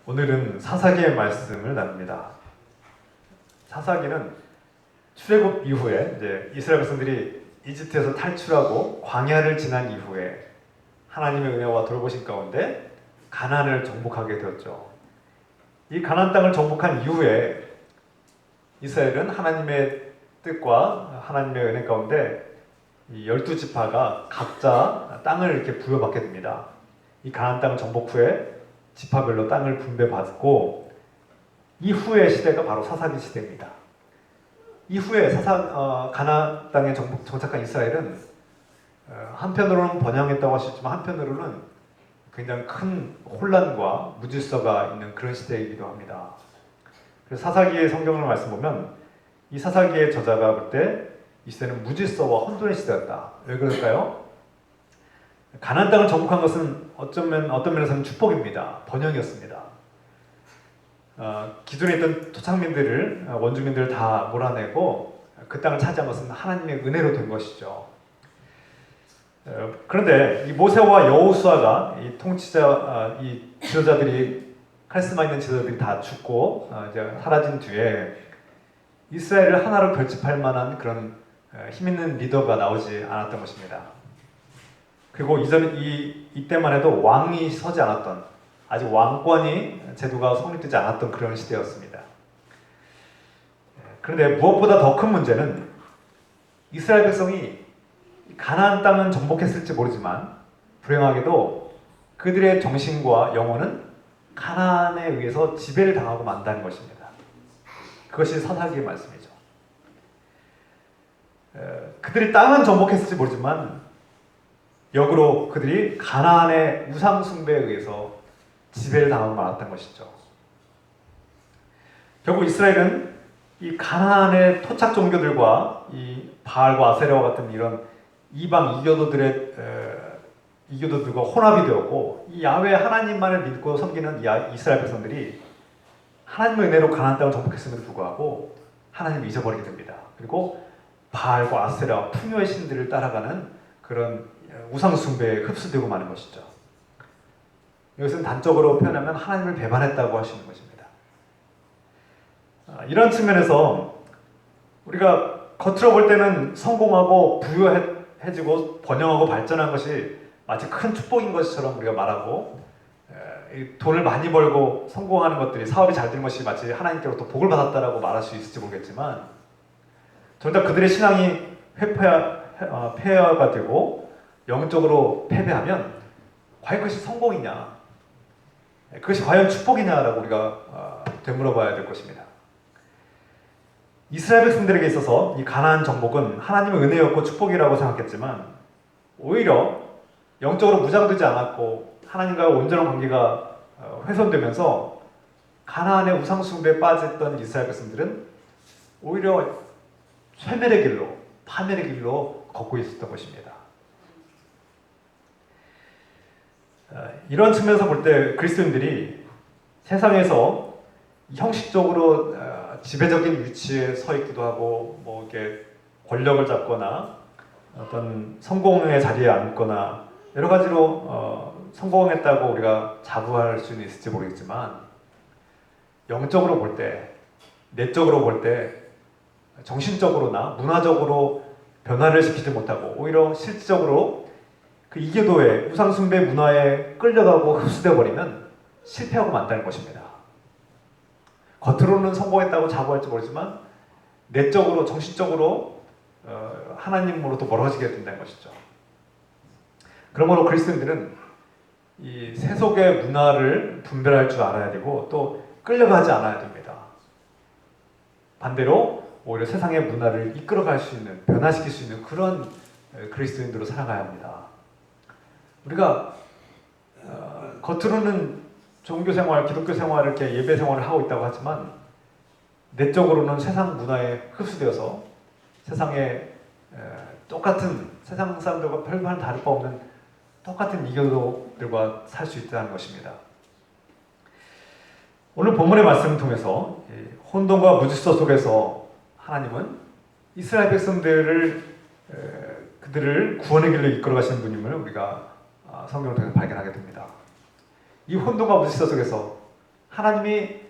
오늘은 사사기의 말씀을 나눕니다. 사사기는 출애굽 이후에 이제 이스라엘 백성들이 이집트에서 탈출하고 광야를 지난 이후에 하나님의 은혜와 돌보심 가운데 가나안을 정복하게 되었죠. 이 가나안 땅을 정복한 이후에 이스라엘은 하나님의 뜻과 하나님의 은혜 가운데 이 12지파가 각자 땅을 이렇게 부여받게 됩니다. 이 가나안 땅을 정복 후에 지파별로 땅을 분배받고 이후의 시대가 바로 사사기 시대입니다. 이후에 가나안 땅에 정착한 이스라엘은 한편으로는 번영했다고 할 수 있지만 한편으로는 굉장히 큰 혼란과 무질서가 있는 그런 시대이기도 합니다. 그래서 사사기의 성경을 말씀 보면 이 사사기의 저자가 볼 때 이 시대는 무질서와 혼돈의 시대였다. 왜 그럴까요? 가나안 땅을 정복한 것은 어떤 면에서는 축복입니다. 번영이었습니다. 기존에 있던 토착민들을 원주민들을 다 몰아내고 그 땅을 차지한 것은 하나님의 은혜로 된 것이죠. 그런데 이 모세와 여호수아가 이 통치자, 이 지도자들이 카리스마 있는 지도자들이 다 죽고 이제 사라진 뒤에 이스라엘을 하나로 결집할 만한 그런 힘 있는 리더가 나오지 않았던 것입니다. 그리고 이때만 해도 왕이 서지 않았던, 아직 왕권이 제도가 성립되지 않았던 그런 시대였습니다. 그런데 무엇보다 더 큰 문제는 이스라엘 백성이 가나안 땅은 정복했을지 모르지만 불행하게도 그들의 정신과 영혼은 가나안에 의해서 지배를 당하고 만다는 것입니다. 그것이 사사기의 말씀이죠. 그들이 땅은 정복했을지 모르지만 역으로 그들이 가나안의 우상 숭배에 의해서 지배를 당하고 말았던 것이죠. 결국 이스라엘은 이 가나안의 토착 종교들과 이 바알과 아세라와 같은 이런 이방 이교도들과 혼합이 되었고 이 야훼 하나님만을 믿고 섬기는 이스라엘 백성들이 하나님의 은혜로 가나안 땅을 정복했음에도 불구하고 하나님을 잊어버리게 됩니다. 그리고 바알과 아세라, 풍요의 신들을 따라가는 그런 우상 숭배에 흡수되고 마는 것이죠. 이것은 단적으로 표현하면 하나님을 배반했다고 할 수 있는 것입니다. 이런 측면에서 우리가 겉으로 볼 때는 성공하고 부유해지고 번영하고 발전한 것이 마치 큰 축복인 것처럼 우리가 말하고 돈을 많이 벌고 성공하는 것들이 사업이 잘 되는 것이 마치 하나님께로부터 복을 받았다라고 말할 수 있을지 모르겠지만 정작 그들의 신앙이 폐허가 되고 영적으로 패배하면 과연 그것이 성공이냐, 그것이 과연 축복이냐라고 우리가 되물어봐야 될 것입니다. 이스라엘 백성들에게 있어서 이 가나안 정복은 하나님의 은혜였고 축복이라고 생각했지만 오히려 영적으로 무장되지 않았고 하나님과의 온전한 관계가 훼손되면서 가나안의 우상 숭배에 빠졌던 이스라엘 백성들은 오히려 쇠멸의 길로, 파멸의 길로 걷고 있었던 것입니다. 이런 측면에서 볼 때 그리스도인들이 세상에서 형식적으로 지배적인 위치에 서 있기도 하고 뭐 이렇게 권력을 잡거나 어떤 성공의 자리에 앉거나 여러 가지로 성공했다고 우리가 자부할 수는 있을지 모르겠지만 영적으로 볼 때, 내적으로 볼 때 정신적으로나 문화적으로 변화를 시키지 못하고 오히려 실질적으로 그 이교도의 우상숭배 문화에 끌려가고 흡수되어 버리면 실패하고 만다는 것입니다. 겉으로는 성공했다고 자부할지 모르지만 내적으로 정신적으로 하나님으로부터 멀어지게 된다는 것이죠. 그러므로 그리스도인들은 이 세속의 문화를 분별할 줄 알아야 되고 또 끌려가지 않아야 됩니다. 반대로 오히려 세상의 문화를 이끌어갈 수 있는, 변화시킬 수 있는 그런 그리스도인들로 살아가야 합니다. 우리가 겉으로는 종교 생활, 기독교 생활, 이렇게 예배 생활을 하고 있다고 하지만 내적으로는 세상 문화에 흡수되어서 세상에 똑같은 세상 사람들과 별반 다를 바 없는 똑같은 이교도들과 살 수 있다는 것입니다. 오늘 본문의 말씀을 통해서 혼돈과 무질서 속에서 하나님은 이스라엘 백성들을 그들을 구원의 길로 이끌어 가시는 분임을 우리가 성경을 통해서 발견하게 됩니다. 이 혼돈과 무질서 속에서 하나님이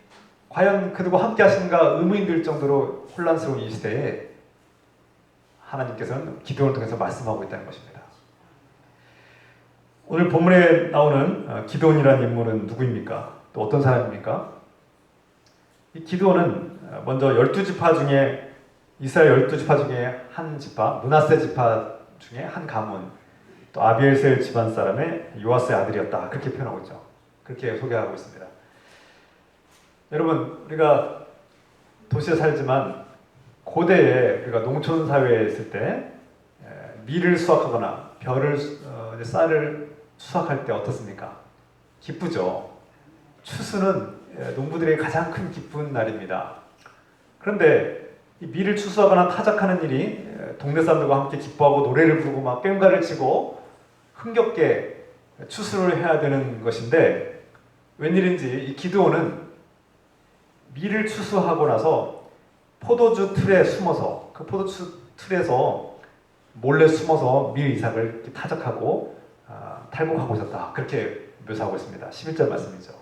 과연 그들과 함께 하시는가 의문이 들 정도로 혼란스러운 이 시대에 하나님께서는 기도를 통해서 말씀하고 있다는 것입니다. 오늘 본문에 나오는 기드온이라는 인물은 누구입니까? 또 어떤 사람입니까? 이 기드온은 먼저 12지파 중에 이스라엘 12지파 중에 한 지파, 므낫세 지파 중에 한 가문, 또 아비엘셀 집안 사람의 요아스의 아들이었다. 그렇게 표현하고 있죠. 그렇게 소개하고 있습니다. 여러분, 우리가 도시에 살지만 고대에 우리가 농촌 사회에 있을 때 밀을 수확하거나 쌀을 수확할 때 어떻습니까? 기쁘죠. 추수는 농부들의 가장 큰 기쁜 날입니다. 그런데 이 밀을 추수하거나 타작하는 일이 동네 사람들과 함께 기뻐하고 노래를 부르고 막 꽹과를 치고 흥겹게 추수를 해야 되는 것인데 웬일인지 이 기드온은 밀을 추수하고 나서 포도주 틀에 숨어서 그 포도주 틀에서 몰래 숨어서 밀 이삭을 타작하고 탈곡하고 있었다. 그렇게 묘사하고 있습니다. 11절 말씀이죠.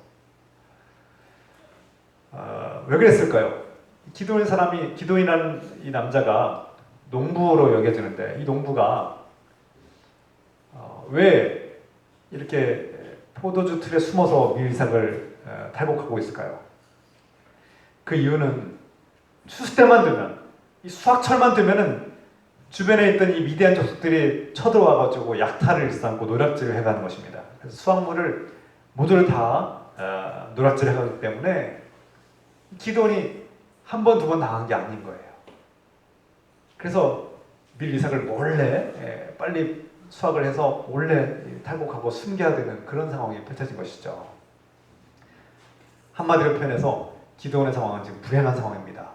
왜 그랬을까요? 기드온이라는 이 남자가 농부로 여겨지는데 이 농부가 왜 이렇게 포도주 틀에 숨어서 밀 이삭을 탈곡하고 있을까요? 그 이유는 추수 때만 되면, 이 수확철만 되면은 주변에 있던 이 미디안 족속들이 쳐들어와가지고 약탈을 일삼고 노략질을 해가는 것입니다. 그래서 수확물을 모두를 다 노략질을 해가기 때문에 기드온이 한 번, 두 번 당한 게 아닌 거예요. 그래서 밀 이삭을 몰래 빨리 수확을 해서 몰래 탈곡하고 숨겨야 되는 그런 상황이 펼쳐진 것이죠. 한마디로 표현해서 기드온의 상황은 지금 불행한 상황입니다.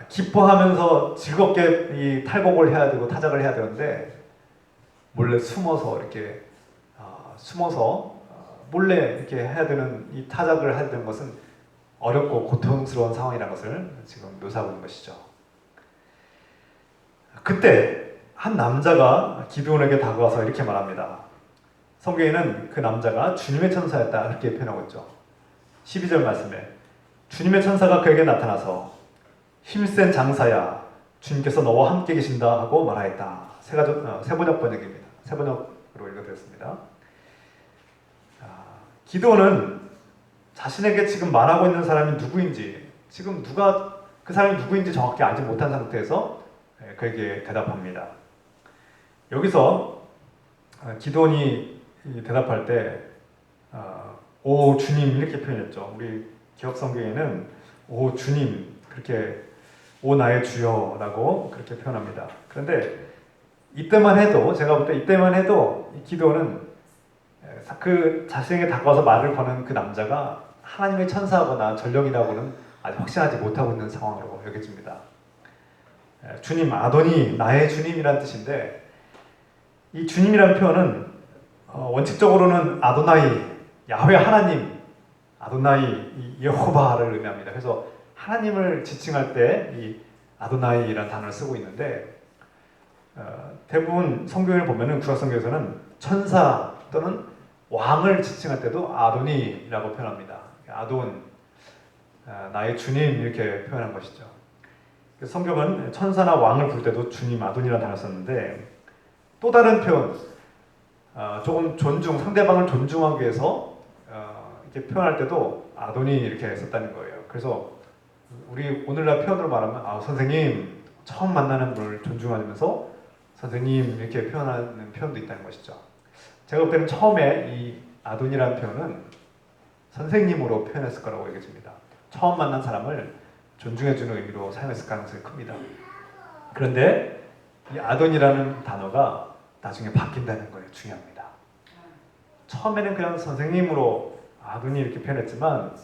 기뻐하면서 즐겁게 이 탈곡을 해야 되고 타작을 해야 되는데 몰래 숨어서 이렇게 몰래 이렇게 해야 되는 이 타작을 해야 되는 것은 어렵고 고통스러운 상황이라는 것을 지금 묘사하고 있는 것이죠. 그때 한 남자가 기드온에게 다가와서 이렇게 말합니다. 성경에는 그 남자가 주님의 천사였다 이렇게 표현하고 있죠. 12절 말씀에 주님의 천사가 그에게 나타나서 힘센 장사야 주님께서 너와 함께 계신다 하고 말하였다. 세번역 번역입니다. 세번역으로 읽어드렸습니다. 기드온은 자신에게 지금 말하고 있는 사람이 누구인지, 지금 그 사람이 누구인지 정확히 알지 못한 상태에서 그에게 대답합니다. 여기서 기드온이 대답할 때 오 주님 이렇게 표현했죠. 우리 기억 성경에는 오 주님 그렇게 오 나의 주여라고 그렇게 표현합니다. 그런데 이때만 해도 제가 볼 때 이때만 해도 기드온은 그 자신에게 다가와서 말을 거는 그 남자가 하나님의 천사거나 전령이라고는 아직 확신하지 못하고 있는 상황으로 여겨집니다. 주님, 아도니, 나의 주님이란 뜻인데 이 주님이란 표현은 원칙적으로는 아도나이, 야훼 하나님, 아도나이, 여호바를 의미합니다. 그래서 하나님을 지칭할 때 이 아도나이라는 단어를 쓰고 있는데 대부분 성경을 보면은 구약성경에서는 천사 또는 왕을 지칭할 때도 아도니라고 표현합니다. 아돈, 나의 주님 이렇게 표현한 것이죠. 성경은 천사나 왕을 부를 때도 주님, 아돈이라는 단어를 썼는데 또 다른 표현, 조금 상대방을 존중하기 위해서 이렇게 표현할 때도 아돈이 이렇게 썼다는 거예요. 그래서 우리 오늘날 표현으로 말하면 선생님, 처음 만나는 분을 존중하면서 선생님 이렇게 표현하는 표현도 있다는 것이죠. 제가 볼 때는 처음에 이 아돈이라는 표현은 선생님으로 표현했을 거라고 여겨집니다. 처음 만난 사람을 존중해주는 의미로 사용했을 가능성이 큽니다. 그런데 이 아돈이라는 단어가 나중에 바뀐다는 거예요. 중요합니다. 처음에는 그냥 선생님으로 아돈이 이렇게 표현했지만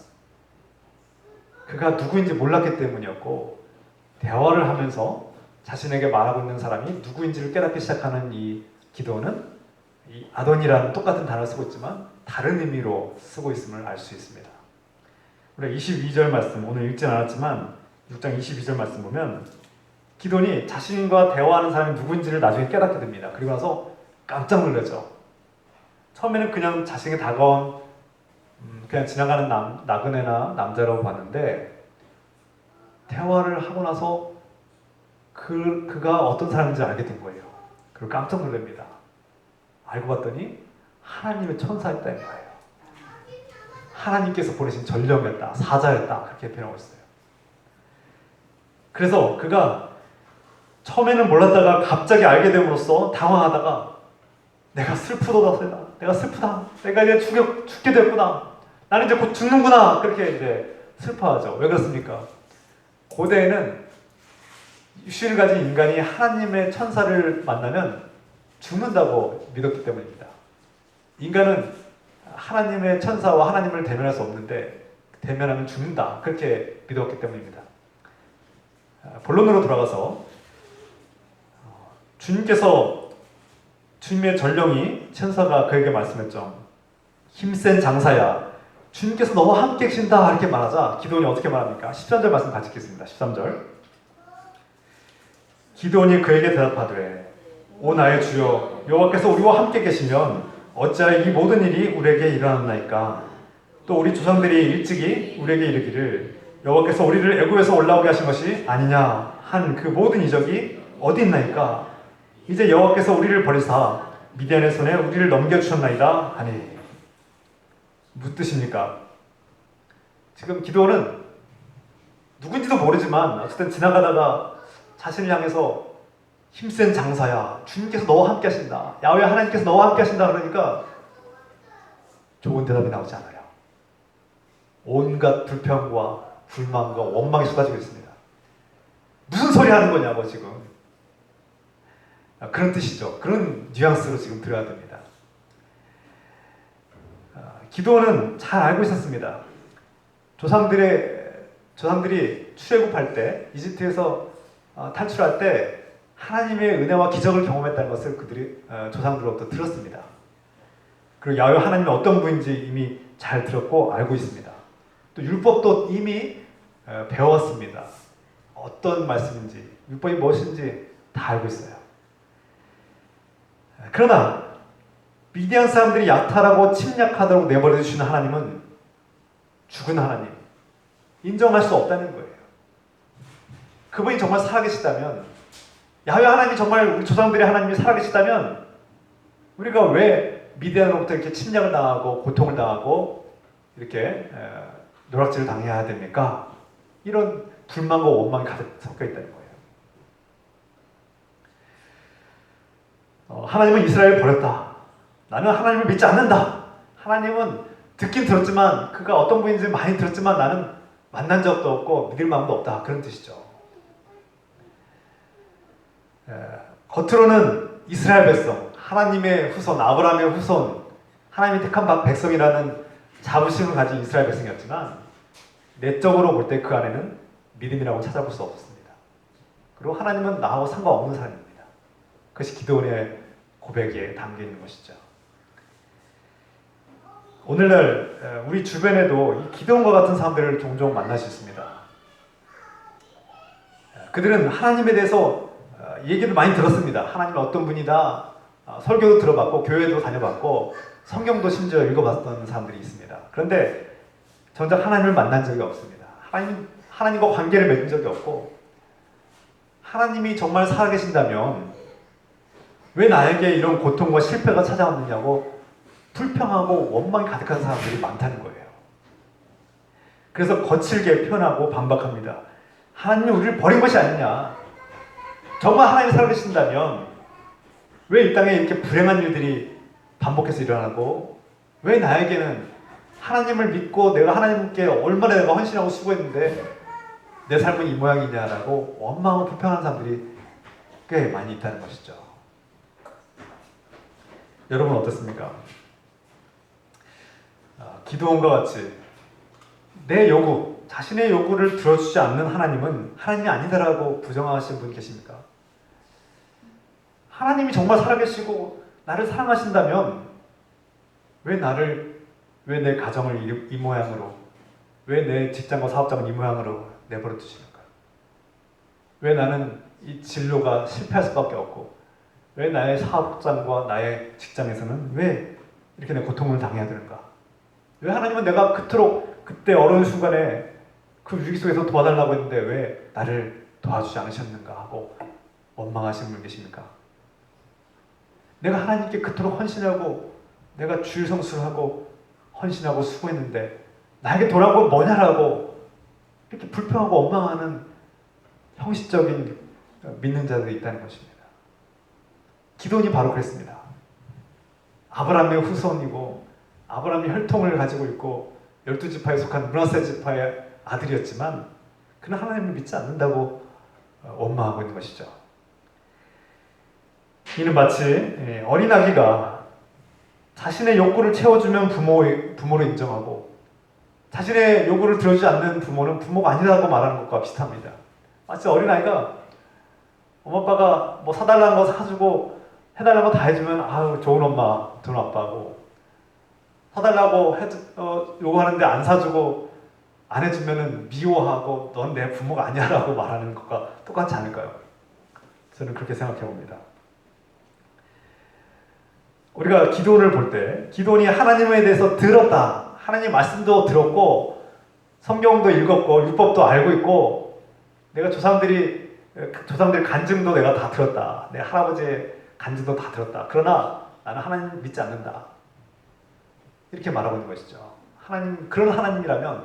그가 누구인지 몰랐기 때문이었고 대화를 하면서 자신에게 말하고 있는 사람이 누구인지를 깨닫기 시작하는 이 기도는 이 아돈이라는 똑같은 단어를 쓰고 있지만 다른 의미로 쓰고 있음을 알 수 있습니다. 우리가 22절 말씀 오늘 읽진 않았지만 6장 22절 말씀 보면 기돈이 자신과 대화하는 사람이 누구인지를 나중에 깨닫게 됩니다. 그리고 나서 깜짝 놀라죠. 처음에는 그냥 자신에게 다가온 그냥 지나가는 나그네나 남자라고 봤는데 대화를 하고 나서 그가 어떤 사람인지 알게 된 거예요. 그리고 깜짝 놀랍니다. 알고 봤더니 하나님의 천사였다는 거예요. 하나님께서 보내신 전령이었다, 사자였다, 그렇게 표현하고 있어요. 그래서 그가 처음에는 몰랐다가 갑자기 알게 됨으로써 당황하다가 내가 슬프도다, 내가 슬프다, 내가 이제 죽게 됐구나, 나는 이제 곧 죽는구나, 그렇게 이제 슬퍼하죠. 왜 그렇습니까? 고대에는 육신을 가진 인간이 하나님의 천사를 만나면 죽는다고 믿었기 때문입니다. 인간은 하나님의 천사와 하나님을 대면할 수 없는데 대면하면 죽는다, 그렇게 믿었기 때문입니다. 본론으로 돌아가서 주님의 전령이 천사가 그에게 말씀했죠. 힘센 장사야, 주님께서 너와 함께 계신다, 이렇게 말하자 기드온이 어떻게 말합니까? 13절 말씀 같이 읽겠습니다. 13절. 기드온이 그에게 대답하되 오 나의 주여, 여호와께서 우리와 함께 계시면 어찌하여 이 모든 일이 우리에게 일어났나이까? 또 우리 조상들이 일찍이 우리에게 이르기를 여호와께서 우리를 애굽에서 올라오게 하신 것이 아니냐 한 그 모든 이적이 어디 있나이까? 이제 여호와께서 우리를 버리사 미디안의 손에 우리를 넘겨주셨나이다 하니. 무슨 뜻입니까? 지금 기드온은 누군지도 모르지만 어쨌든 지나가다가 자신을 향해서 힘센 장사야, 주님께서 너와 함께 하신다, 야훼 하나님께서 너와 함께 하신다 그러니까 좋은 대답이 나오지 않아요. 온갖 불평과 불만과 원망이 쏟아지고 있습니다. 무슨 소리 하는 거냐고 지금. 그런 뜻이죠. 그런 뉘앙스로 지금 들어야 됩니다. 기드온은 잘 알고 있었습니다. 조상들이 출애굽할 때, 이집트에서 탈출할 때 하나님의 은혜와 기적을 경험했다는 것을 그들이 조상들로부터 들었습니다. 그리고 야훼 하나님이 어떤 분인지 이미 잘 들었고 알고 있습니다. 또 율법도 이미 배웠습니다. 어떤 말씀인지, 율법이 무엇인지 다 알고 있어요. 그러나 미디안 사람들이 약탈하고 침략하도록 내버려 주시는 하나님은 죽은 하나님, 인정할 수 없다는 거예요. 그분이 정말 살아계시다면, 야훼 하나님이 정말 우리 조상들의 하나님이 살아계시다면 우리가 왜 미디안으로부터 이렇게 침략을 당하고 고통을 당하고 이렇게 노략질을 당해야 됩니까? 이런 불만과 원망이 가득 섞여 있다는 거예요. 하나님은 이스라엘을 버렸다. 나는 하나님을 믿지 않는다. 하나님은 듣긴 들었지만, 그가 어떤 분인지 많이 들었지만 나는 만난 적도 없고 믿을 마음도 없다, 그런 뜻이죠. 겉으로는 이스라엘 백성, 하나님의 후손, 아브라함의 후손, 하나님이 택한 백성이라는 자부심을 가진 이스라엘 백성이었지만 내적으로 볼 때 그 안에는 믿음이라고 찾아볼 수 없었습니다. 그리고 하나님은 나하고 상관없는 사람입니다. 그것이 기드온의 고백에 담겨 있는 것이죠. 오늘날 우리 주변에도 이 기드온과 같은 사람들을 종종 만날 수 있습니다. 그들은 하나님에 대해서 얘기를 많이 들었습니다. 하나님은 어떤 분이다, 설교도 들어봤고 교회도 다녀봤고 성경도 심지어 읽어봤던 사람들이 있습니다. 그런데 정작 하나님을 만난 적이 없습니다. 하나님과 관계를 맺은 적이 없고, 하나님이 정말 살아계신다면 왜 나에게 이런 고통과 실패가 찾아왔느냐고 불평하고 원망이 가득한 사람들이 많다는 거예요. 그래서 거칠게 표현하고 반박합니다. 하나님이 우리를 버린 것이 아니냐. 정말 하나님이 살아계신다면 왜 이 땅에 이렇게 불행한 일들이 반복해서 일어나고, 왜 나에게는 하나님을 믿고 내가 하나님께 얼마나 내가 헌신하고 수고했는데 내 삶은 이 모양이냐라고 원망하고 불평하는 사람들이 꽤 많이 있다는 것이죠. 여러분 어떻습니까? 기드온과 같이 내 요구, 자신의 요구를 들어주지 않는 하나님은 하나님이 아니다라고 부정하시는 분 계십니까? 하나님이 정말 살아계시고 나를 사랑하신다면 왜 내 가정을 이 모양으로, 왜 내 직장과 사업장을 이 모양으로 내버려 두십니까? 왜 나는 이 진로가 실패할 수밖에 없고, 왜 나의 사업장과 나의 직장에서는 왜 이렇게 내 고통을 당해야 되는가? 왜 하나님은 내가 그토록 그때 어려운 순간에 그 위기 속에서 도와달라고 했는데 왜 나를 도와주지 않으셨는가 하고 원망하시는 분 계십니까? 내가 하나님께 그토록 헌신하고 내가 주일 성수를 하고 헌신하고 수고했는데 나에게 돌아온 건 뭐냐라고 이렇게 불평하고 원망하는 형식적인 믿는 자들이 있다는 것입니다. 기도원이 바로 그랬습니다. 아브라함의 후손이고 아브라함이 혈통을 가지고 있고 12지파에 속한 므낫세 지파의 아들이었지만 그는 하나님을 믿지 않는다고 원망하고 있는 것이죠. 이는 마치 어린아기가 자신의 욕구를 채워주면 부모로 인정하고 자신의 요구를 들어주지 않는 부모는 부모가 아니라고 말하는 것과 비슷합니다. 마치 어린아이가 엄마 아빠가 뭐 사달라는 거 사주고 해달라는 거 다 해주면 아유 좋은 엄마 좋은 아빠고 사달라고 요구하는데 안 사주고 안 해주면은 미워하고 넌 내 부모가 아니야 라고 말하는 것과 똑같지 않을까요? 저는 그렇게 생각해 봅니다. 우리가 기도원을 볼 때 기도원이 하나님에 대해서 들었다. 하나님 말씀도 들었고 성경도 읽었고 율법도 알고 있고 내가 조상들 간증도 내가 다 들었다. 내 할아버지의 간증도 다 들었다. 그러나 나는 하나님 믿지 않는다. 이렇게 말하고 있는 것이죠. 그런 하나님이라면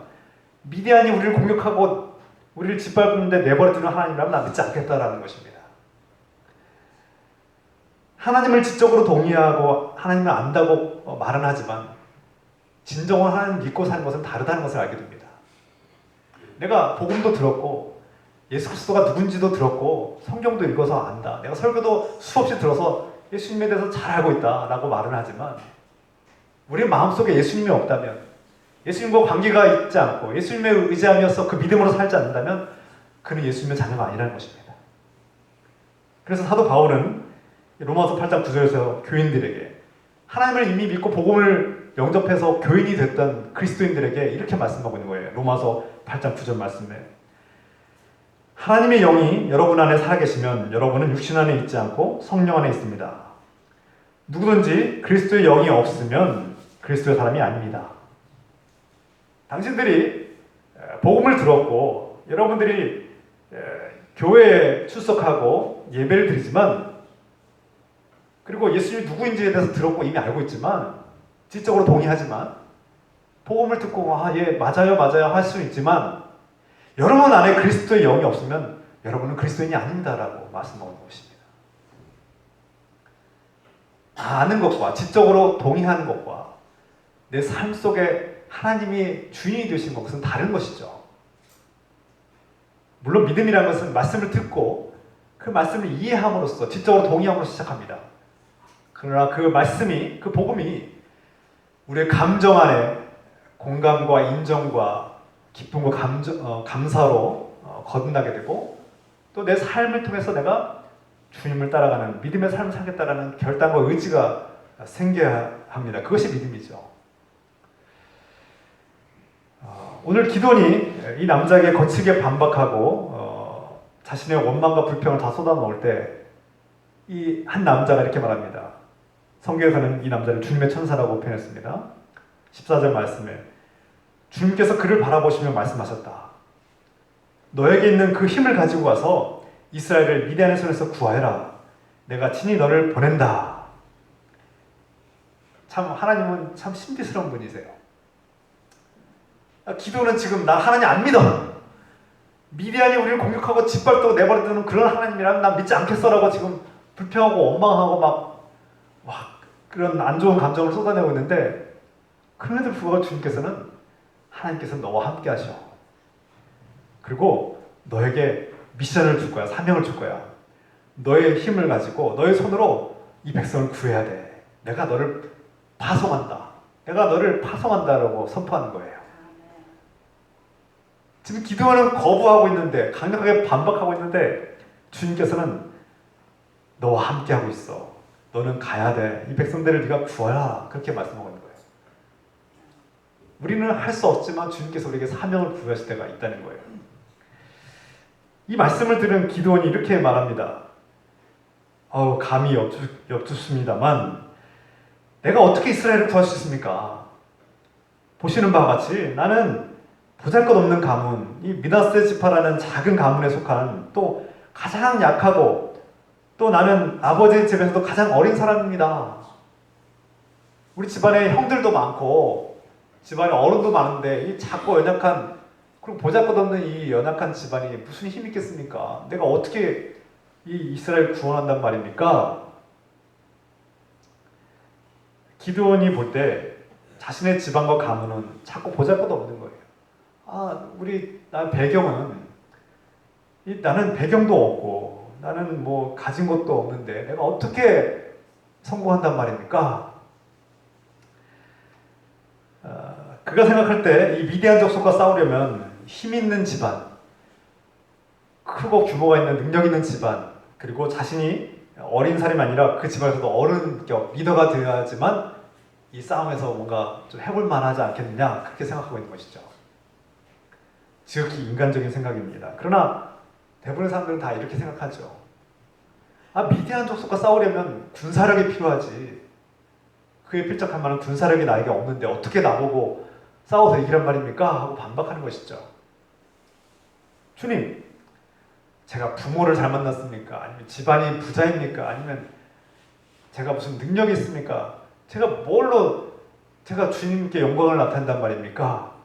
미디안이 우리를 공격하고 우리를 짓밟는데 내버려두는 하나님이라면 나 믿지 않겠다라는 것입니다. 하나님을 지적으로 동의하고 하나님을 안다고 말은 하지만 진정한 하나님을 믿고 사는 것은 다르다는 것을 알게 됩니다. 내가 복음도 들었고 예수 그리스도가 누군지도 들었고 성경도 읽어서 안다. 내가 설교도 수없이 들어서 예수님에 대해서 잘 알고 있다라고 말은 하지만 우리 마음속에 예수님이 없다면 예수님과 관계가 있지 않고 예수님에 의지하면서 그 믿음으로 살지 않는다면 그는 예수님의 자녀가 아니라는 것입니다. 그래서 사도 바울은 로마서 8장 9절에서 교인들에게 하나님을 이미 믿고 복음을 영접해서 교인이 됐던 그리스도인들에게 이렇게 말씀하고 있는 거예요. 로마서 8장 9절 말씀에 하나님의 영이 여러분 안에 살아계시면 여러분은 육신 안에 있지 않고 성령 안에 있습니다. 누구든지 그리스도의 영이 없으면 그리스도의 사람이 아닙니다. 당신들이 복음을 들었고 여러분들이 교회에 출석하고 예배를 드리지만 그리고 예수님이 누구인지에 대해서 들었고 이미 알고 있지만 지적으로 동의하지만 복음을 듣고 예 맞아요 할 수 있지만 여러분 안에 그리스도의 영이 없으면 여러분은 그리스도인이 아닙니다라고 말씀하는 것입니다. 아는 것과 지적으로 동의하는 것과 내 삶 속에 하나님이 주인이 되신 것은 다른 것이죠. 물론 믿음이라는 것은 말씀을 듣고 그 말씀을 이해함으로써 지적으로 동의함으로써 시작합니다. 그러나 그 말씀이 그 복음이 우리의 감정 안에 공감과 인정과 기쁨과 감사로 거듭나게 되고 또 내 삶을 통해서 내가 주님을 따라가는 믿음의 삶을 살겠다라는 결단과 의지가 생겨야 합니다. 그것이 믿음이죠. 오늘 기도원이 이 남자에게 거칠게 반박하고 자신의 원망과 불평을 다 쏟아놓을 때 이 한 남자가 이렇게 말합니다. 성경에서는 이 남자를 주님의 천사라고 표현했습니다. 14절 말씀에 주님께서 그를 바라보시며 말씀하셨다. 너에게 있는 그 힘을 가지고 와서 이스라엘을 미디안의 손에서 구하여라. 내가 친히 너를 보낸다. 참 하나님은 참 신비스러운 분이세요. 기도는 지금 나 하나님 안 믿어. 미디안이 우리를 공격하고 짓밟고 내버려두는 그런 하나님이라면 난 믿지 않겠어라고 지금 불평하고 원망하고 막 그런 안 좋은 감정을 쏟아내고 있는데 그런데도 불구하고 주님께서는 하나님께서 너와 함께 하셔. 그리고 너에게 미션을 줄 거야. 사명을 줄 거야. 너의 힘을 가지고 너의 손으로 이 백성을 구해야 돼. 내가 너를 파송한다. 내가 너를 파송한다라고 선포하는 거예요. 지금 기도원은 거부하고 있는데 강력하게 반박하고 있는데 주님께서는 너와 함께 하고 있어. 너는 가야 돼. 이 백성들을 네가 구하라. 그렇게 말씀하고 있는 거예요. 우리는 할 수 없지만 주님께서 우리에게 사명을 부여하실 때가 있다는 거예요. 이 말씀을 들은 기도원이 이렇게 말합니다. 감히 엽죽습니다만 내가 어떻게 이스라엘을 구할 수 있습니까? 보시는 바와 같이 나는 보잘것없는 가문, 이 미나세 지파라는 작은 가문에 속한 또 가장 약하고 또 나는 아버지 집에서도 가장 어린 사람입니다. 우리 집안에 형들도 많고 집안에 어른도 많은데 이 작고 연약한 그리고 보잘것없는 이 연약한 집안이 무슨 힘이 있겠습니까? 내가 어떻게 이 이스라엘 구원한단 말입니까? 기드온이 볼 때 자신의 집안과 가문은 자꾸 보잘것없는 거예요. 나는 배경은 나는 배경도 없고 나는 뭐 가진 것도 없는데 내가 어떻게 성공한단 말입니까? 그가 생각할 때 이 미디안 족속과 싸우려면 힘 있는 집안, 크고 규모가 있는 능력 있는 집안, 그리고 자신이 어린 사람이 아니라 그 집안에서도 어른격 리더가 되어야지만 이 싸움에서 뭔가 좀 해볼 만하지 않겠느냐 그렇게 생각하고 있는 것이죠. 지극히 인간적인 생각입니다. 그러나 대부분의 사람들은 다 이렇게 생각하죠. 미디안 족속과 싸우려면 군사력이 필요하지. 그에 필적할 만한 군사력이 나에게 없는데 어떻게 나보고 싸워서 이기란 말입니까? 하고 반박하는 것이죠. 주님, 제가 부모를 잘 만났습니까? 아니면 집안이 부자입니까? 아니면 제가 무슨 능력이 있습니까? 제가 뭘로 제가 주님께 영광을 나타낸단 말입니까?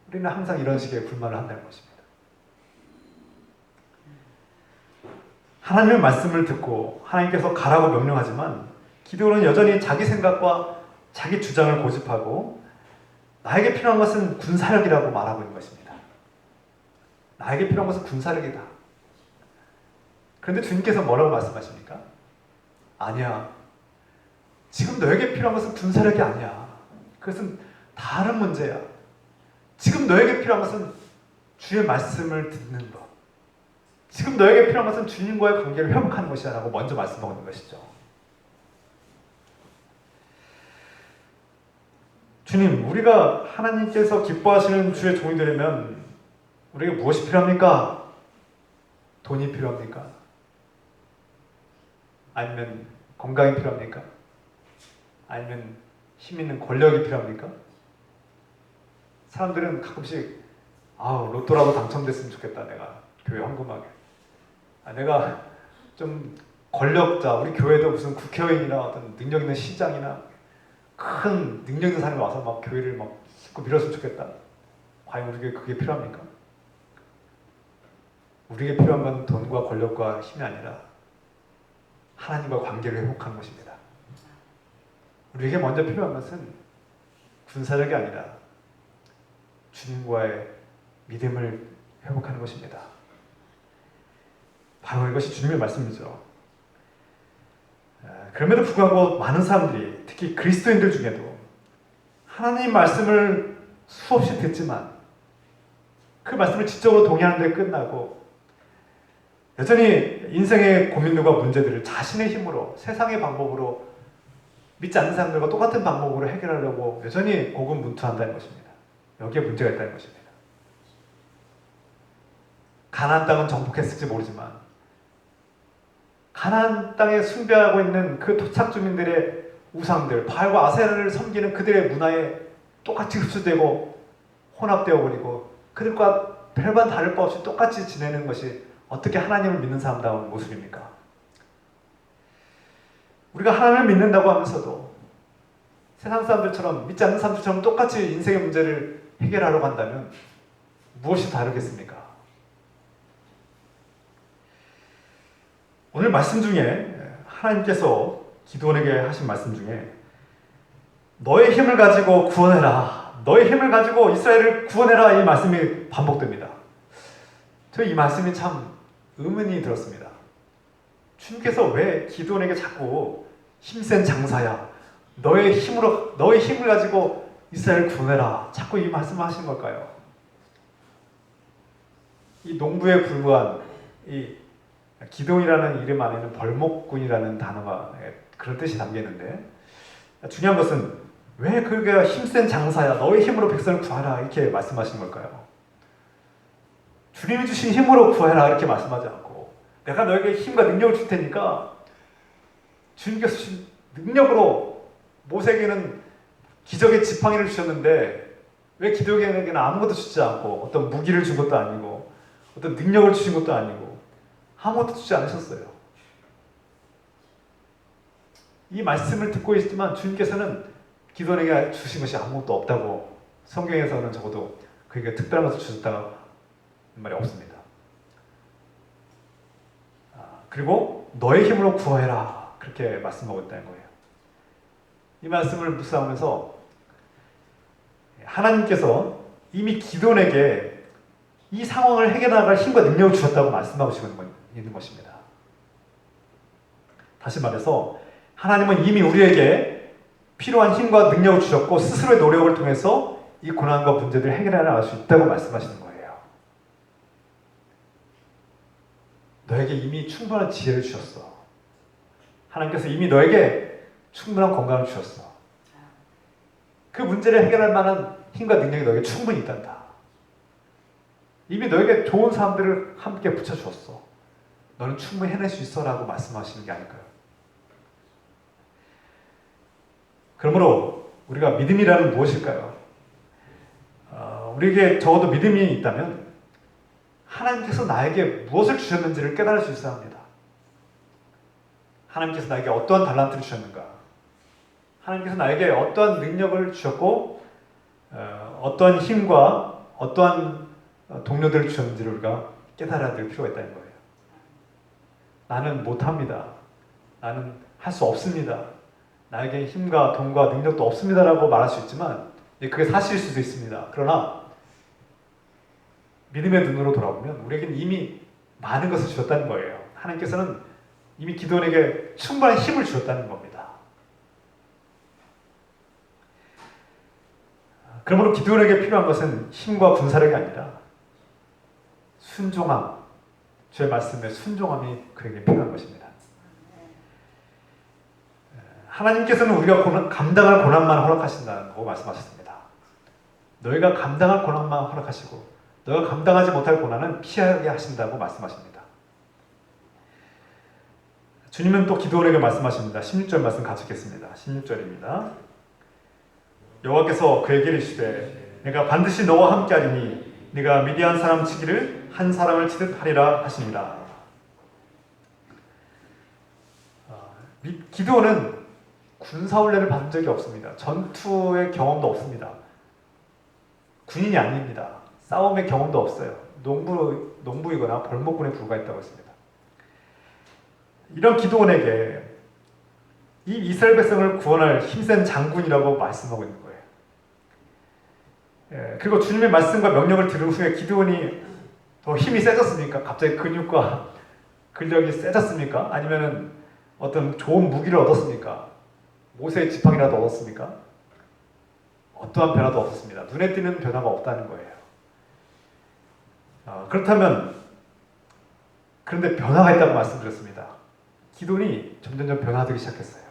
우리는 항상 이런 식의 불만을 한다는 것입니다. 하나님의 말씀을 듣고 하나님께서 가라고 명령하지만 기드온은 여전히 자기 생각과 자기 주장을 고집하고 나에게 필요한 것은 군사력이라고 말하고 있는 것입니다. 나에게 필요한 것은 군사력이다. 그런데 주님께서 뭐라고 말씀하십니까? 아니야. 지금 너에게 필요한 것은 군사력이 아니야. 그것은 다른 문제야. 지금 너에게 필요한 것은 주의 말씀을 듣는 것. 지금 너에게 필요한 것은 주님과의 관계를 회복하는 것이야 라고 먼저 말씀하고 있는 것이죠. 주님, 우리가 하나님께서 기뻐하시는 주의 종이 되려면 우리에게 무엇이 필요합니까? 돈이 필요합니까? 아니면 건강이 필요합니까? 아니면 힘 있는 권력이 필요합니까? 사람들은 가끔씩 로또라도 당첨됐으면 좋겠다. 내가 교회 헌금하게. 내가 좀 권력자, 우리 교회도 무슨 국회의원이나 어떤 능력 있는 시장이나 큰 능력 있는 사람이 와서 막 교회를 막 싣고 밀었으면 좋겠다. 과연 우리에게 그게 필요합니까? 우리에게 필요한 건 돈과 권력과 힘이 아니라 하나님과 관계를 회복하는 것입니다. 우리에게 먼저 필요한 것은 군사력이 아니라 주님과의 믿음을 회복하는 것입니다. 바로 이것이 주님의 말씀이죠. 그럼에도 불구하고 많은 사람들이 특히 그리스도인들 중에도 하나님 말씀을 수없이 듣지만 그 말씀을 지적으로 동의하는 데 끝나고 여전히 인생의 고민들과 문제들을 자신의 힘으로 세상의 방법으로 믿지 않는 사람들과 똑같은 방법으로 해결하려고 여전히 고군분투한다는 것입니다. 여기에 문제가 있다는 것입니다. 가나안 땅은 정복했을지 모르지만 가나안 땅에 숭배하고 있는 그 토착 주민들의 우상들, 바알과 아세라를 섬기는 그들의 문화에 똑같이 흡수되고 혼합되어 버리고 그들과 별반 다를 바 없이 똑같이 지내는 것이 어떻게 하나님을 믿는 사람다운 모습입니까? 우리가 하나님을 믿는다고 하면서도 세상 사람들처럼 믿지 않는 사람들처럼 똑같이 인생의 문제를 해결하려고 한다면 무엇이 다르겠습니까? 오늘 말씀 중에 하나님께서 기드온에게 하신 말씀 중에 너의 힘을 가지고 구원해라. 너의 힘을 가지고 이스라엘을 구원해라. 이 말씀이 반복됩니다. 저 이 말씀이 참 의문이 들었습니다. 주님께서 왜 기드온에게 자꾸 힘센 장사야. 너의 힘을 가지고 이스라엘을 구원해라. 자꾸 이 말씀을 하신 걸까요? 이 농부에 불과한 이 기드온이라는 이름 안에는 벌목꾼이라는 단어가 그런 뜻이 담겨 있는데 중요한 것은 왜 그가 힘센 장사야 너의 힘으로 백성을 구하라 이렇게 말씀하시는 걸까요? 주님이 주신 힘으로 구해라 이렇게 말씀하지 않고 내가 너에게 힘과 능력을 줄 테니까 주님께서 주신 능력으로 모세에게는 기적의 지팡이를 주셨는데 왜 기드온에게는 아무것도 주지 않고 어떤 무기를 준 것도 아니고 어떤 능력을 주신 것도 아니고 아무것도 주지 않으셨어요. 이 말씀을 듣고 있지만 주님께서는 기드온에게 주신 것이 아무것도 없다고 성경에서는 적어도 그에게 특별한 것을 주셨다는 말이 없습니다. 그리고 너의 힘으로 구하해라 그렇게 말씀하고 있다는 거예요. 이 말씀을 묵상하면서 하나님께서 이미 기드온에게 이 상황을 해결나갈 힘과 능력을 주셨다고 말씀하고 있는 것입니다. 다시 말해서 하나님은 이미 우리에게 필요한 힘과 능력을 주셨고 스스로의 노력을 통해서 이 고난과 문제들을 해결해 나갈 수 있다고 말씀하시는 거예요. 너에게 이미 충분한 지혜를 주셨어. 하나님께서 이미 너에게 충분한 건강을 주셨어. 그 문제를 해결할 만한 힘과 능력이 너에게 충분히 있단다. 이미 너에게 좋은 사람들을 함께 붙여주었어. 너는 충분히 해낼 수 있어 라고 말씀하시는 게 아닐까요? 그러므로 우리가 믿음이라는 무엇일까요? 우리에게 적어도 믿음이 있다면 하나님께서 나에게 무엇을 주셨는지를 깨달을 수 있어야 합니다. 하나님께서 나에게 어떠한 달란트를 주셨는가? 하나님께서 나에게 어떠한 능력을 주셨고 어떠한 힘과 어떠한 동료들을 주셨는지를 우리가 깨달아야 될 필요가 있다는 거예요. 나는 못합니다. 나는 할 수 없습니다. 나에게 힘과 돈과 능력도 없습니다라고 말할 수 있지만 그게 사실일 수도 있습니다. 그러나 믿음의 눈으로 돌아보면 우리에게는 이미 많은 것을 주셨다는 거예요. 하나님께서는 이미 기드온에게 충분한 힘을 주셨다는 겁니다. 그러므로 기드온에게 필요한 것은 힘과 군사력이 아니라 순종함, 주의 말씀에 순종함이 그에게 필요한 것입니다. 하나님께서는 우리가 감당할 고난만 허락하신다고 말씀하셨습니다. 너희가 감당할 고난만 허락하시고 너희가 감당하지 못할 고난은 피하게 하신다고 말씀하십니다. 주님은 또 기드온에게 말씀하십니다. 16절 말씀 같이 읽겠습니다. 16절입니다. 여호와께서 그에게 이르시되 내가 반드시 너와 함께하리니 네가 미디안 사람 치기를 한 사람을 치듯 하리라 하십니다. 기드온은 군사훈련을 받은 적이 없습니다. 전투의 경험도 없습니다. 군인이 아닙니다. 싸움의 경험도 없어요. 농부이거나 벌목군에 불과했다고 했습니다. 이런 기드온에게 이 이스라엘 백성을 구원할 힘센 장군이라고 말씀하고 있는 거예요. 그리고 주님의 말씀과 명령을 들은 후에 기드온이 더 힘이 세졌습니까? 갑자기 근육과 근력이 세졌습니까? 아니면 어떤 좋은 무기를 얻었습니까? 모세의 지팡이라도 얻었습니까? 어떠한 변화도 없었습니다. 눈에 띄는 변화가 없다는 거예요. 그렇다면 그런데 변화가 있다고 말씀드렸습니다. 기드온이 점점 변화되기 시작했어요.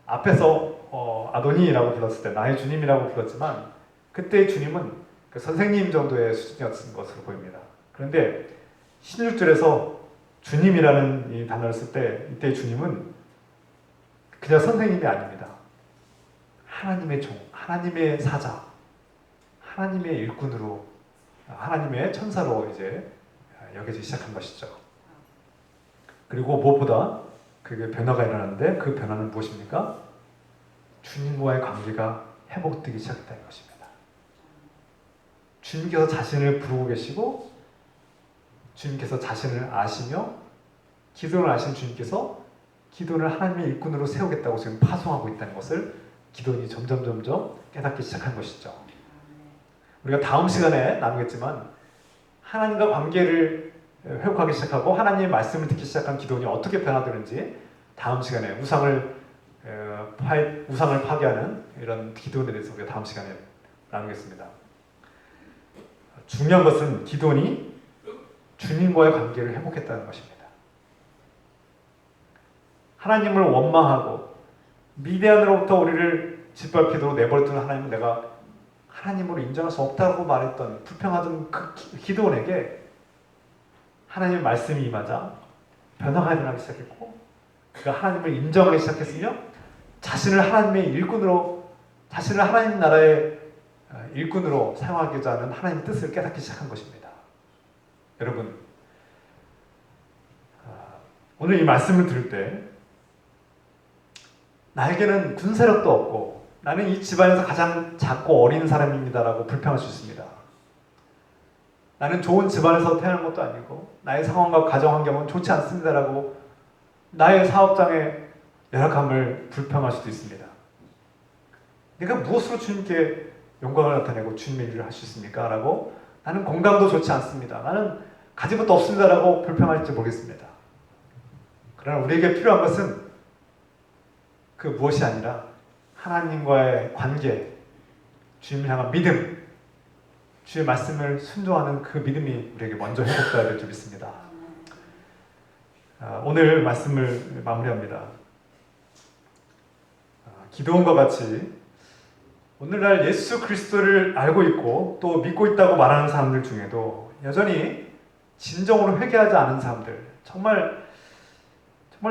앞에서 아도니라고 불렀을 때 나의 주님이라고 불렀지만 그때의 주님은 그 선생님 정도의 수준이었던 것으로 보입니다. 그런데 16절에서 주님이라는 이 단어를 쓸 때 이때의 주님은 그냥 선생님이 아닙니다. 하나님의 종, 하나님의 사자, 하나님의 일꾼으로 하나님의 천사로 이제 여겨지기 시작한 것이죠. 그리고 무엇보다 그게 변화가 일어나는데 그 변화는 무엇입니까? 주님과의 관계가 회복되기 시작했다는 것입니다. 주님께서 자신을 부르고 계시고 주님께서 자신을 아시며 기드온을 아신 주님께서 기드온을 하나님의 일꾼으로 세우겠다고 지금 파송하고 있다는 것을 기드온이 점점 깨닫기 시작한 것이죠. 우리가 다음 시간에 나누겠지만 하나님과 관계를 회복하기 시작하고 하나님의 말씀을 듣기 시작한 기드온이 어떻게 변화되는지 다음 시간에 우상을 파괴하는 이런 기드온에 대해서 우리가 다음 시간에 나누겠습니다. 중요한 것은 기드온이 주님과의 관계를 회복했다는 것입니다. 하나님을 원망하고 미디안으로부터 우리를 짓밟히도록 내버려두는 하나님은 내가 하나님으로 인정할 수 없다고 말했던 불평하던 그 기드온에게 하나님의 말씀이 임하자 변화가 일어나기 시작했고 그가 하나님을 인정하기 시작했으며 자신을 하나님의 일꾼으로 자신을 하나님 나라의 일꾼으로 사용하고자 하는 하나님의 뜻을 깨닫기 시작한 것입니다. 여러분, 오늘 이 말씀을 들을 때 나에게는 군사력도 없고 나는 이 집안에서 가장 작고 어린 사람입니다라고 불평할 수 있습니다. 나는 좋은 집안에서 태어난 것도 아니고 나의 상황과 가정 환경은 좋지 않습니다라고 나의 사업장의 열악함을 불평할 수도 있습니다. 내가 무엇으로 주님께 영광을 나타내고 주님의 일을 할 수 있습니까? 라고 나는 건강도 좋지 않습니다. 나는 가진 것도 없습니다. 라고 불평할지 모르겠습니다. 그러나 우리에게 필요한 것은 그 무엇이 아니라 하나님과의 관계, 주님을 향한 믿음, 주의 말씀을 순종하는 그 믿음이 우리에게 먼저 회복되어야 될 줄 믿습니다. 오늘 말씀을 마무리합니다. 기도원과 같이 오늘날 예수 그리스도를 알고 있고 또 믿고 있다고 말하는 사람들 중에도 여전히 진정으로 회개하지 않은 사람들, 정말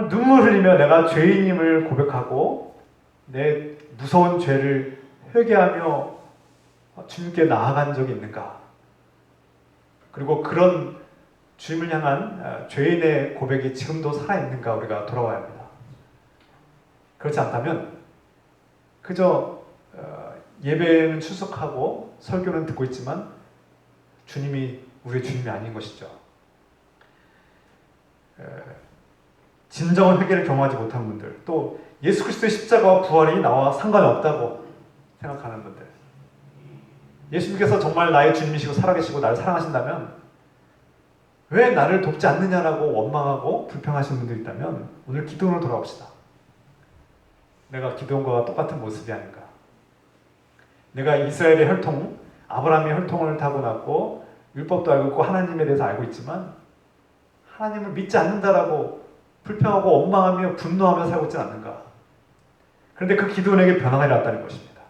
눈물 흘리며 내가 죄인임을 고백하고 내 무서운 죄를 회개하며 주님께 나아간 적이 있는가? 그리고 그런 주님을 향한 죄인의 고백이 지금도 살아있는가 우리가 돌아와야 합니다. 그렇지 않다면 그저 예배는 출석하고 설교는 듣고 있지만 주님이 우리의 주님이 아닌 것이죠. 진정한 회개를 경험하지 못한 분들, 또 예수 그리스도의 십자가와 부활이 나와 상관이 없다고 생각하는 분들, 예수님께서 정말 나의 주님이시고 살아계시고 나를 사랑하신다면 왜 나를 돕지 않느냐라고 원망하고 불평하시는 분들이 있다면 오늘 기도원으로 돌아옵시다. 내가 기도원과 똑같은 모습이 아닌가. 내가 이스라엘의 혈통, 아브라함의 혈통을 타고났고 율법도 알고 있고 하나님에 대해서 알고 있지만 하나님을 믿지 않는다라고 불평하고 원망하며 분노하며 살고 있지 않는가. 그런데 그 기도원에게 변화가 일어났다는 것입니다.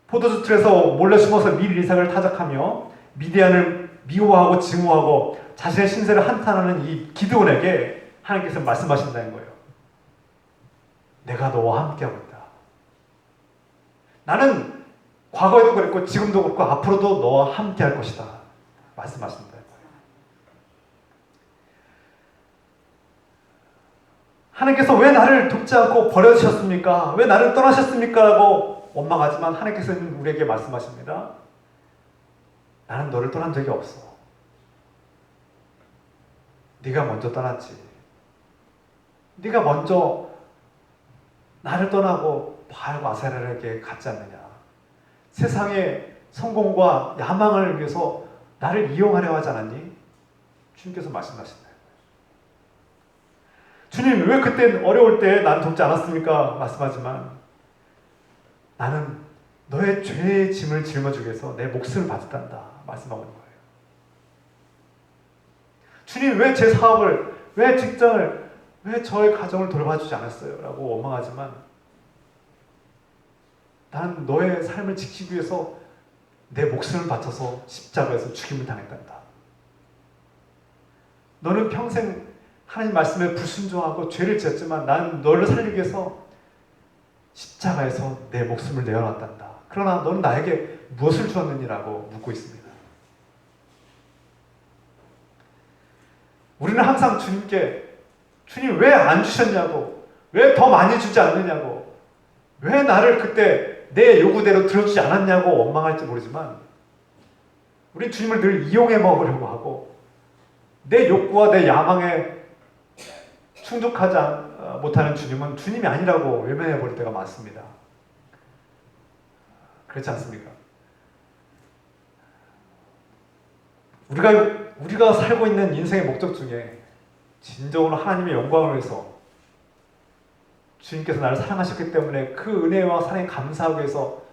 포도주 틀에서 몰래 숨어서 밀 이삭을 타작하며 미디안을 미워하고 증오하고 자신의 신세를 한탄하는 이 기드온에게 하나님께서 말씀하신다는 거예요. 내가 너와 함께하고 있다. 나는 과거에도 그랬고 지금도 그렇고 앞으로도 너와 함께할 것이다. 말씀하신다는 거예요. 하나님께서 왜 나를 돕지 않고 버려주셨습니까? 왜 나를 떠나셨습니까? 라고 원망하지만 하나님께서는 우리에게 말씀하십니다. 나는 너를 떠난 적이 없어. 네가 먼저 떠났지. 네가 먼저 나를 떠나고 바알과 아세라에게 갔지 않느냐. 세상의 성공과 야망을 위해서 나를 이용하려 하지 않았니? 주님께서 말씀하신다. 주님, 왜 그때 어려울 때 나를 돕지 않았습니까? 말씀하지만 나는 너의 죄의 짐을 짊어지기 위해서 내 목숨을 바쳤단다. 말씀하고 있는 거예요. 주님, 왜 제 사업을, 왜 직장을, 왜 저의 가정을 돌봐주지 않았어요? 라고 원망하지만 나는 너의 삶을 지키기 위해서 내 목숨을 바쳐서 십자가에서 죽임을 당했단다. 너는 평생 하나님 말씀에 불순종하고 죄를 지었지만 나는 너를 살리기 위해서 십자가에서 내 목숨을 내어놨단다. 그러나 너는 나에게 무엇을 주었느냐라고 묻고 있습니다. 우리는 항상 주님께 주님 왜 안 주셨냐고, 왜 더 많이 주지 않느냐고, 왜 나를 그때 내 요구대로 들어주지 않았냐고 원망할지 모르지만 우리 주님을 늘 이용해 먹으려고 하고 내 욕구와 내 야망에 충족하지 못하는 주님은 주님이 아니라고 외면해 버릴 때가 많습니다. 그렇지 않습니까? 우리가 살고 있는 인생의 목적 중에 진정으로 하나님의 영광을 위해서 주님께서 나를 사랑하셨기 때문에 그 은혜와 사랑에 감사하기 위해서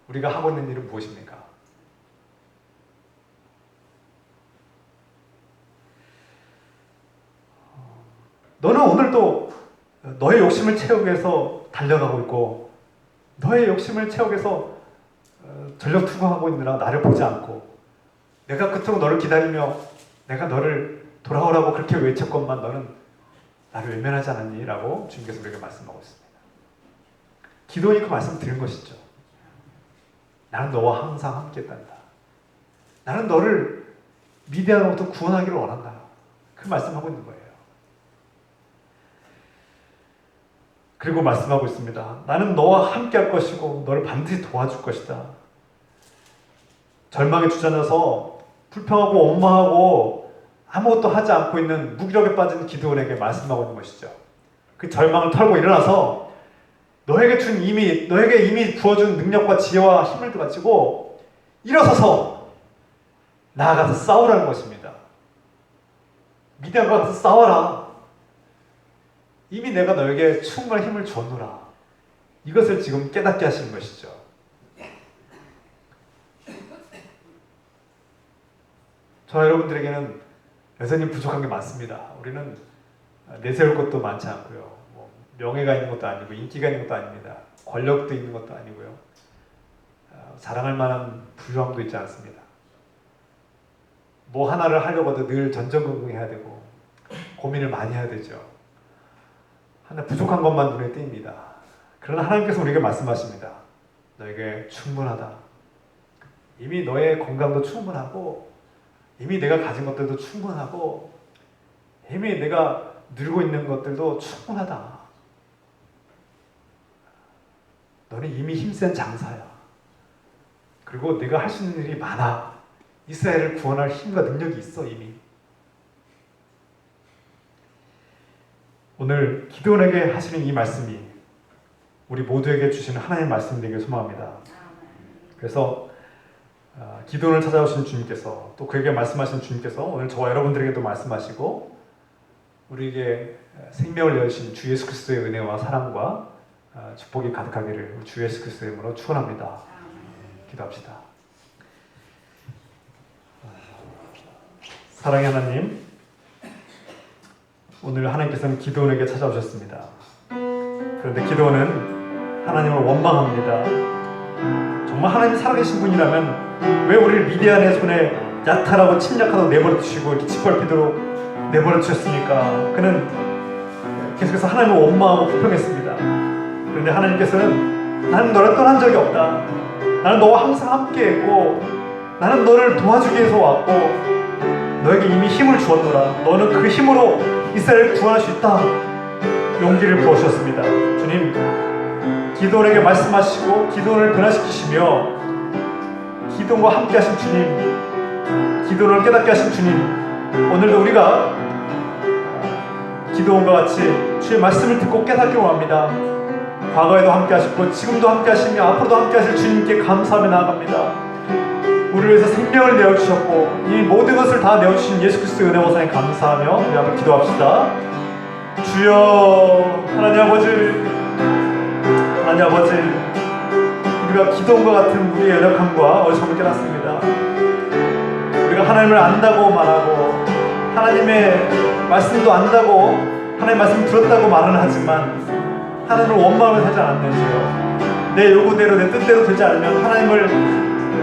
우리가 하고 있는 일은 무엇입니까? 너는 오늘도 너의 욕심을 채우기 위해서 달려가고 있고 너의 욕심을 채우기 위해서 전력 투구하고 있느라 나를 보지 않고 내가 그토록 너를 기다리며 내가 너를 돌아오라고 그렇게 외쳤건만 너는 나를 외면하지 않았니? 라고 주님께서 우리에게 말씀하고 있습니다. 기도원이 그 말씀 드린 것이죠. 나는 너와 항상 함께 있단다. 나는 너를 미디안으로부터 구원하기를 원한다. 그 말씀하고 있는 거예요. 그리고 말씀하고 있습니다. 나는 너와 함께 할 것이고 너를 반드시 도와줄 것이다. 절망에 주저앉아서 불평하고 원망하고 아무것도 하지 않고 있는 무기력에 빠진 기드온에게 말씀하고 있는 것이죠. 그 절망을 털고 일어나서 너에게 이미 부어준 능력과 지혜와 힘을 가지고 일어서서 나아가서 싸우라는 것입니다. 미디안과 가서 싸워라. 이미 내가 너에게 충분한 힘을 줬노라. 이것을 지금 깨닫게 하시는 것이죠. 저와 여러분들에게는 여전히 부족한 게 많습니다. 우리는 내세울 것도 많지 않고요. 명예가 있는 것도 아니고 인기가 있는 것도 아닙니다. 권력도 있는 것도 아니고요. 자랑할 만한 부유함도 있지 않습니다. 뭐 하나를 하려고도 늘 전전긍긍해야 되고 고민을 많이 해야 되죠. 하나 부족한 것만 눈에 띕니다. 그러나 하나님께서 우리에게 말씀하십니다. 너에게 충분하다. 이미 너의 건강도 충분하고 이미 내가 가진 것들도 충분하고 이미 내가 누리고 있는 것들도 충분하다. 너는 이미 힘센 장사야. 그리고 내가 할 수 있는 일이 많아. 이스라엘을 구원할 힘과 능력이 있어 이미. 오늘 기드온에게 하시는 이 말씀이 우리 모두에게 주시는 하나님의 말씀이 되길 소망합니다. 그래서 기드온을 찾아오신 주님께서 또 그에게 말씀하신 주님께서 오늘 저와 여러분들에게도 말씀하시고 우리에게 생명을 여신 주 예수 그리스도의 은혜와 사랑과 축복이 가득하기를 주 예수 그리스도의 이름으로 축원합니다. 기도합시다. 사랑의 하나님, 오늘 하나님께서는 기드온에게 찾아오셨습니다. 그런데 기드온은 하나님을 원망합니다. 정말 하나님이 살아계신 분이라면 왜 우리를 미디안의 손에 약탈하고 침략하고 내버려 두시고 이렇게 짓밟히도록 내버려 두셨습니까? 그는 계속해서 하나님을 원망하고 불평했습니다. 그런데 하나님께서는 나는 너를 떠난 적이 없다. 나는 너와 항상 함께했고 나는 너를 도와주기 위해서 왔고 너에게 이미 힘을 주었노라. 너는 그 힘으로 이스라엘을 구원할 수 있다. 용기를 부어주셨습니다. 주님, 기드온에게 말씀하시고 기드온을 변화시키시며 기드온과 함께 하신 주님, 기드온을 깨닫게 하신 주님, 오늘도 우리가 기드온과 같이 주의 말씀을 듣고 깨닫기를 원합니다. 과거에도 함께 하셨고 지금도 함께 하시며 앞으로도 함께 하실 주님께 감사하며 나아갑니다. 우리를 위해서 생명을 내어주셨고 이 모든 것을 다 내어주신 예수 그리스도의 은혜와 사랑에 감사하며 우리 한번 기도합시다. 주여 하나님 아버지, 하나님 아버지, 우리가 기도원과 같은 우리의 연약함과 어리석음을 깨닫습니다. 우리가 하나님을 안다고 말하고 하나님의 말씀도 안다고 하나님의 말씀 들었다고 말은 하지만 하나님을 원망하며 살지 않았는지요. 내 요구대로 내 뜻대로 되지 않으면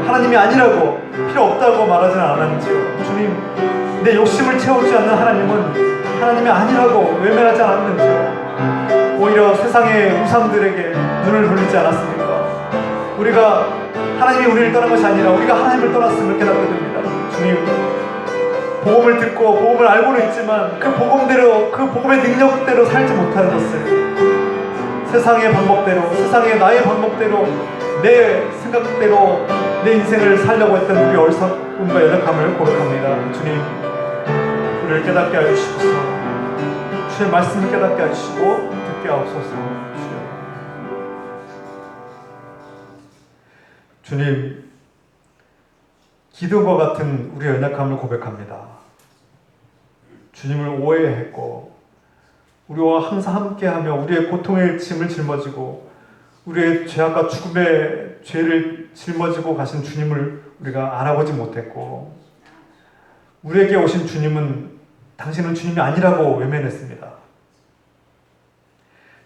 하나님이 아니라고 필요 없다고 말하지는 않았는지요. 주님, 내 욕심을 채우지 않는 하나님은 하나님이 아니라고 외면하지 않았는지요. 오히려 세상의 우상들에게 눈을 돌리지 않았습니까? 우리가 하나님이 우리를 떠난 것이 아니라 우리가 하나님을 떠났음을 깨닫게 됩니다. 주님, 복음을 듣고 복음을 알고는 있지만 그 복음대로, 그 복음의 능력대로 살지 못하는 것을 세상의 방법대로, 세상의 나의 방법대로, 내 생각대로 내 인생을 살려고 했던 우리 어리석음과 연약함을 고백합니다. 주님, 우리를 깨닫게 해주시옵소서. 주의 말씀을 깨닫게 해주시고 듣게 하옵소서. 주님, 기도와 같은 우리의 연약함을 고백합니다. 주님을 오해했고 우리와 항상 함께하며 우리의 고통의 짐을 짊어지고 우리의 죄악과 죽음의 죄를 짊어지고 가신 주님을 우리가 알아보지 못했고 우리에게 오신 주님은 당신은 주님이 아니라고 외면했습니다.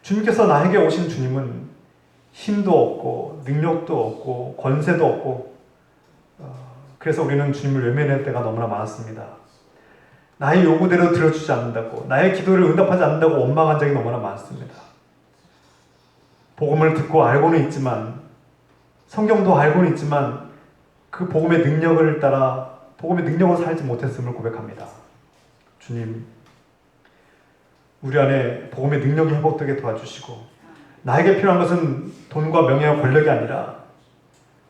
주님께서 나에게 오신 주님은 힘도 없고 능력도 없고 권세도 없고 그래서 우리는 주님을 외면할 때가 너무나 많았습니다. 나의 요구대로 들어주지 않는다고, 나의 기도를 응답하지 않는다고 원망한 적이 너무나 많습니다. 복음을 듣고 알고는 있지만 성경도 알고는 있지만 그 복음의 능력을 따라 복음의 능력으로 살지 못했음을 고백합니다. 주님, 우리 안에 복음의 능력이 회복되게 도와주시고 나에게 필요한 것은 돈과 명예와 권력이 아니라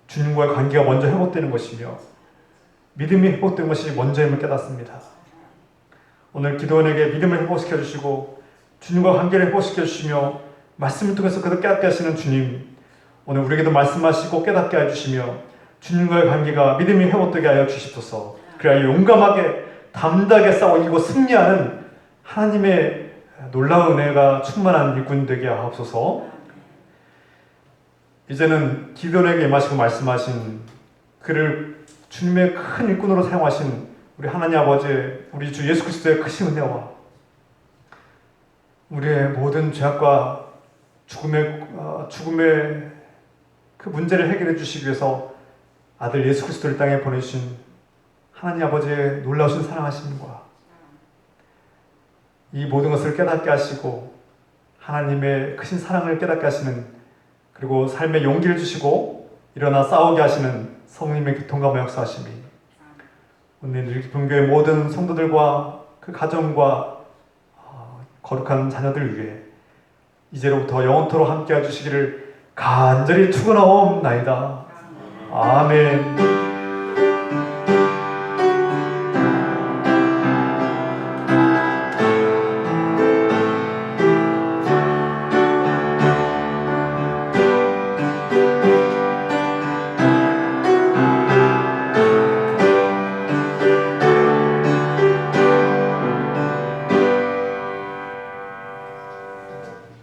주님과의 관계가 먼저 회복되는 것이며 믿음이 회복된 것이 먼저임을 깨닫습니다. 오늘 기도원에게 믿음을 회복시켜 주시고 주님과 관계를 회복시켜 주시며 말씀을 통해서 그들 깨닫게 하시는 주님, 오늘 우리에게도 말씀하시고 깨닫게 해주시며 주님과의 관계가 믿음이 회복되게 하여 주시옵소서. 그래야 용감하게 담대하게 싸워 이기고 승리하는 하나님의 놀라운 은혜가 충만한 일꾼 되게 하옵소서. 이제는 기도원에게 임하시고 말씀하신 그를 주님의 큰 일꾼으로 사용하신 우리 하나님 아버지, 우리 주 예수 그리스도의 크신 은혜와 우리의 모든 죄악과 죽음의 그 문제를 해결해 주시기 위해서 아들 예수 그리스도를 땅에 보내주신 하나님 아버지의 놀라우신 사랑하심과 이 모든 것을 깨닫게 하시고 하나님의 크신 사랑을 깨닫게 하시는, 그리고 삶의 용기를 주시고 일어나 싸우게 하시는 성령님의 교통과 역사하심이 오늘 분교의 모든 성도들과 그 가정과 거룩한 자녀들 위해 이제로부터 영원토록 함께 해주시기를 간절히 축원하옵나이다. 아멘.